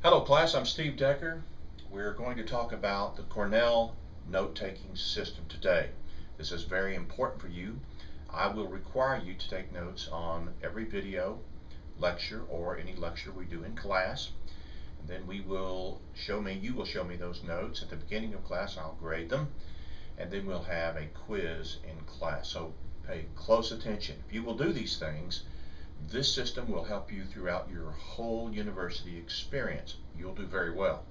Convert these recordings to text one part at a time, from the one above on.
Hello class, I'm Steve Decker. We're going to talk about the Cornell note-taking system today. This is very important for you. I will require you to take notes on every video, lecture, or any lecture we do in class. And then you will show me those notes at the beginning of class. I'll grade them. And then we'll have a quiz in class. So pay close attention. If you will do these things, this system will help you throughout your whole university experience. You'll do very well.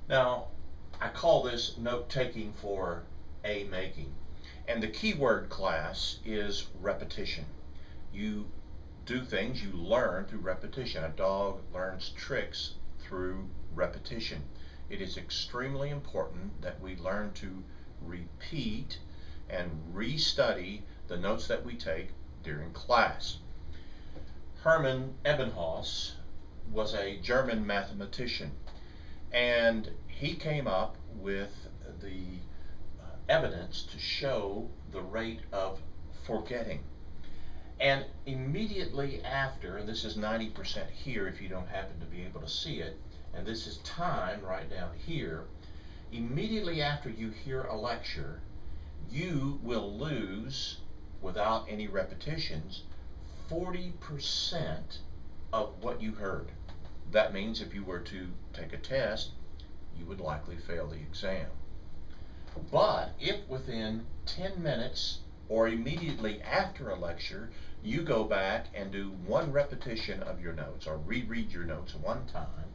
Now, I call this note-taking for A-making. And the key word, class, is repetition. You do things you learn through repetition. A dog learns tricks through repetition. It is extremely important that we learn to repeat and restudy the notes that we take during class. Hermann Ebbinghaus was a German mathematician, and he came up with the evidence to show the rate of forgetting. And immediately after, and this is 90% here if you don't happen to be able to see it, and this is time right down here, immediately after you hear a lecture, you will lose, without any repetitions, 40% of what you heard. That means if you were to take a test, you would likely fail the exam. But if within 10 minutes or immediately after a lecture, you go back and do one repetition of your notes or reread your notes one time,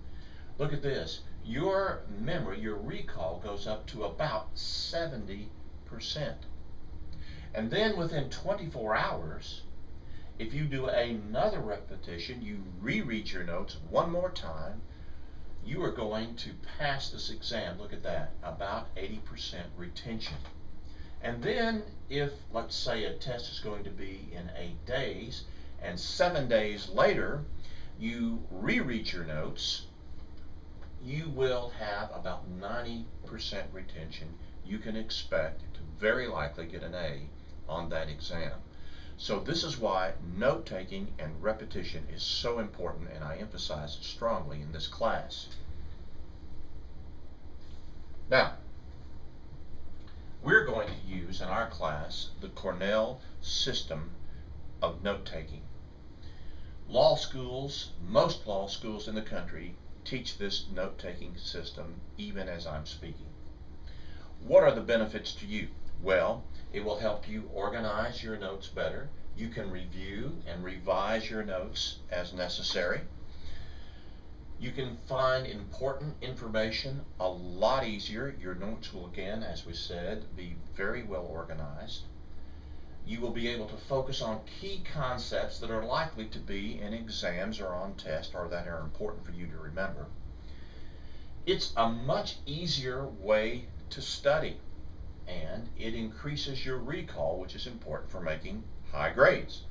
look at this. Your memory, your recall goes up to about 70%. And then within 24 hours, if you do another repetition, you reread your notes one more time, you are going to pass this exam. Look at that, about 80% retention. And then if, let's say, a test is going to be in 8 days, and 7 days later, you reread your notes, you will have about 90% retention. You can expect to very likely get an A on that exam. So this is why note-taking and repetition is so important, and I emphasize it strongly in this class. Now, we're going to use in our class the Cornell system of note-taking. Law schools, most law schools in the country, teach this note-taking system even as I'm speaking. What are the benefits to you? Well, it will help you organize your notes better. You can review and revise your notes as necessary. You can find important information a lot easier. Your notes will, again, as we said, be very well organized. You will be able to focus on key concepts that are likely to be in exams or on tests or that are important for you to remember. It's a much easier way to study, and it increases your recall, which is important for making high grades.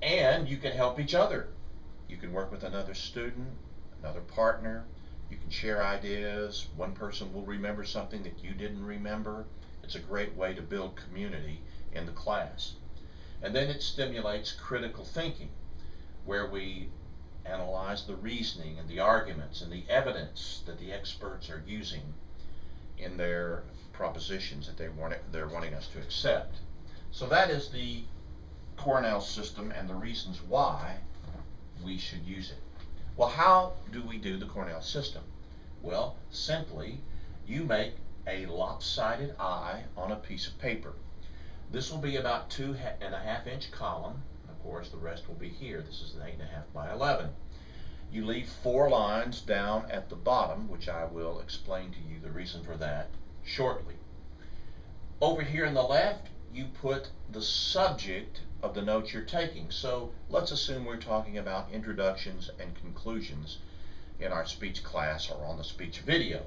And you can help each other. You can work with another student, another partner. You can share ideas. One person will remember something that you didn't remember. It's a great way to build community in the class. And then it stimulates critical thinking, where we analyze the reasoning and the arguments and the evidence that the experts are using in their propositions that they're wanting us to accept. So that is the Cornell system and the reasons why we should use it. Well, how do we do the Cornell system? Well, simply, you make a lopsided eye on a piece of paper. This will be about 2.5 inch column. Of course, the rest will be here. This is an 8.5 by 11. You leave 4 lines down at the bottom, which I will explain to you the reason for that shortly. Over here on the left, you put the subject of the notes you're taking. So let's assume we're talking about introductions and conclusions in our speech class or on the speech video.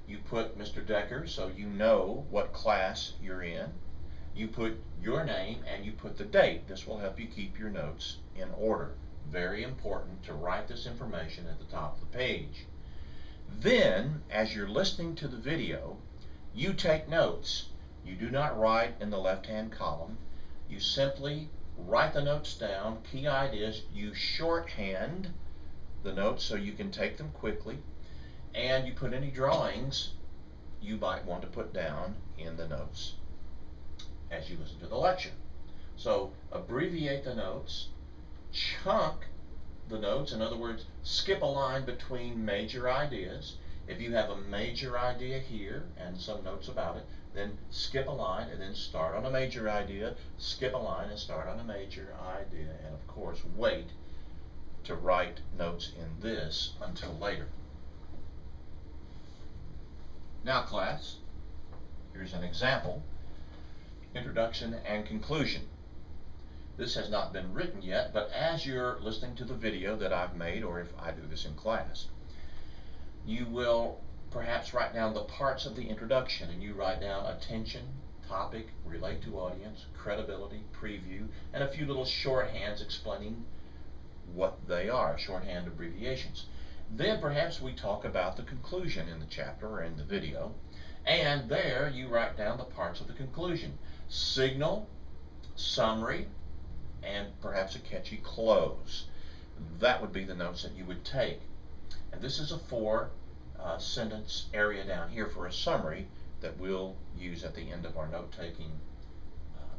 You put Mr. Decker so you know what class you're in. You put your name and you put the date. This will help you keep your notes in order. Very important to write this information at the top of the page. Then, as you're listening to the video, you take notes. You do not write in the left-hand column. You simply write the notes down, key ideas. You shorthand the notes so you can take them quickly, and you put any drawings you might want to put down in the notes as you listen to the lecture. So abbreviate the notes, chunk the notes, in other words, skip a line between major ideas. If you have a major idea here and some notes about it, then skip a line and then start on a major idea, skip a line and start on a major idea, and of course wait to write notes in this until later. Now class, here's an example, introduction and conclusion. This has not been written yet, but as you're listening to the video that I've made, or if I do this in class, you will perhaps write down the parts of the introduction, and you write down attention, topic, relate to audience, credibility, preview, and a few little shorthands explaining what they are, shorthand abbreviations. Then perhaps we talk about the conclusion in the chapter or in the video, and there you write down the parts of the conclusion, signal, summary, and perhaps a catchy close. That would be the notes that you would take. And this is a 4-sentence area down here for a summary that we'll use at the end of our note-taking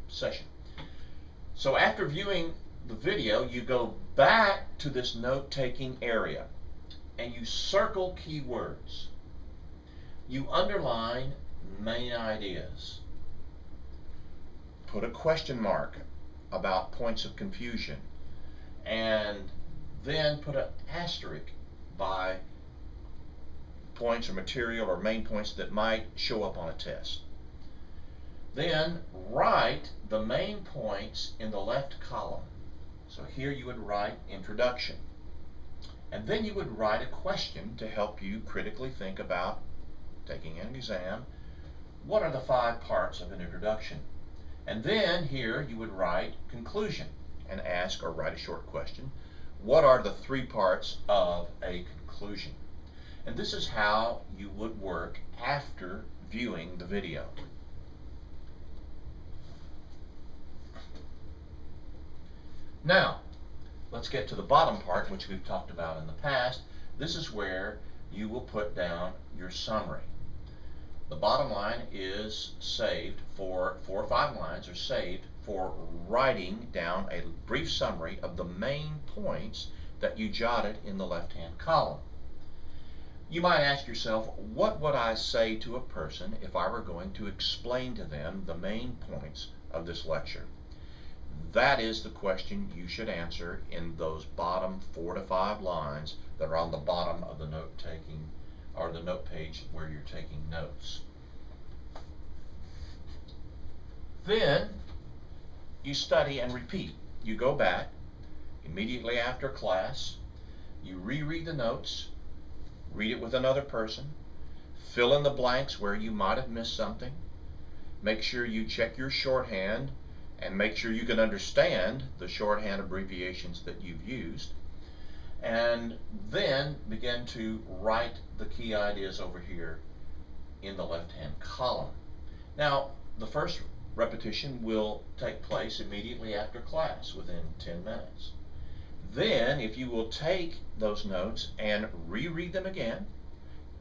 session. So after viewing the video, you go back to this note-taking area and you circle keywords. You underline main ideas. Put a question mark about points of confusion, and then put an asterisk by points or material or main points that might show up on a test. Then write the main points in the left column. So here you would write introduction, and then you would write a question to help you critically think about taking an exam. What are the 5 parts of an introduction? And then here you would write conclusion and ask or write a short question. What are the 3 parts of a conclusion? And this is how you would work after viewing the video. Now, let's get to the bottom part, which we've talked about in the past. This is where you will put down your summary. The bottom line is saved for 4 or 5 lines are saved for writing down a brief summary of the main points that you jotted in the left-hand column. You might ask yourself, what would I say to a person if I were going to explain to them the main points of this lecture? That is the question you should answer in those bottom 4 to 5 lines that are on the bottom of the note-taking or the note page where you're taking notes. Then you study and repeat. You go back immediately after class, you reread the notes, read it with another person, fill in the blanks where you might have missed something, make sure you check your shorthand and make sure you can understand the shorthand abbreviations that you've used, and then begin to write the key ideas over here in the left-hand column. Now, the first repetition will take place immediately after class within 10 minutes. Then, if you will take those notes and reread them again,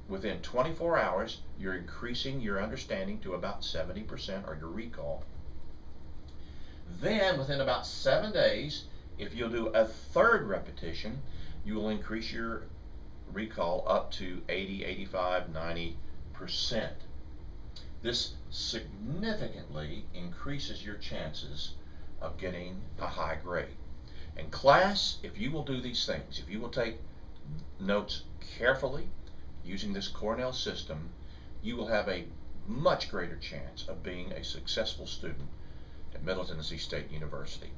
within 24 hours, you're increasing your understanding to about 70% or your recall. Then, within about 7 days, if you'll do a third repetition, you will increase your recall up to 80, 85, 90%. This significantly increases your chances of getting a high grade. And class, if you will do these things, if you will take notes carefully using this Cornell system, you will have a much greater chance of being a successful student at Middle Tennessee State University.